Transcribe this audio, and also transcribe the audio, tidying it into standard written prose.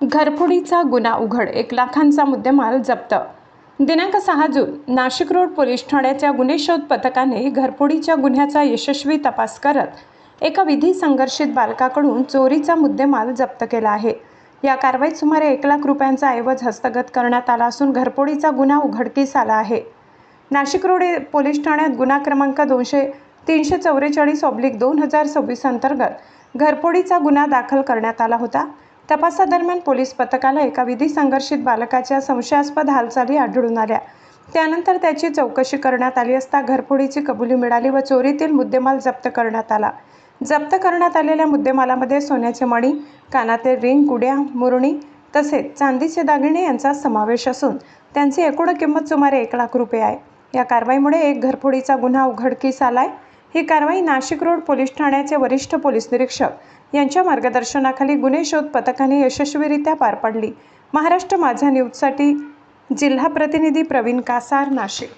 घरफोडीचा गुन्हा उघड, 1 लाखांचा मुद्देमाल जप्त. दिनांक 6 जून नाशिक रोड पोलीस ठाण्याच्या गुन्हे शोध पथकाने घरफोडीच्या गुन्ह्याचा यशस्वी तपास करत एका विधी संघर्षित बालकाकडून चोरीचा मुद्देमाल जप्त केला आहे. या कारवाईत सुमारे 1 लाख रुपयांचा ऐवज हस्तगत करण्यात आला असून घरफोडीचा गुन्हा उघडकीस आला आहे. नाशिक रोड पोलीस ठाण्यात गुन्हा क्रमांक 344/2026 अंतर्गत घरफोडीचा गुन्हा दाखल करण्यात आला होता. तपासादरम्यान पोलीस पथकाला एका विधी संघर्षित बालकाच्या संशयास्पद हालचाली आढळून आल्या. त्यानंतर त्याची चौकशी करण्यात आली असता घरफोडीची कबुली मिळाली व चोरीतील मुद्देमाल जप्त करण्यात आला. जप्त करण्यात आलेल्या मुद्देमालामध्ये सोन्याचे मणी, कानातले रिंग, गुड्या, मुरणी तसेच चांदीचे दागिने यांचा समावेश असून त्यांची एकूण किंमत सुमारे 1 लाख रुपये आहे. या कारवाईमुळे एक घरफोडीचा गुन्हा उघडकीस आलाय. ही कारवाई नाशिक रोड पोलीस ठाण्याचे वरिष्ठ पोलीस निरीक्षक यांच्या मार्गदर्शनाखाली गुन्हे शोध पथकाने यशस्वीरित्या पार पाडली. महाराष्ट्र माझा न्यूजसाठी जिल्हा प्रतिनिधी प्रवीण कासार, नाशिक.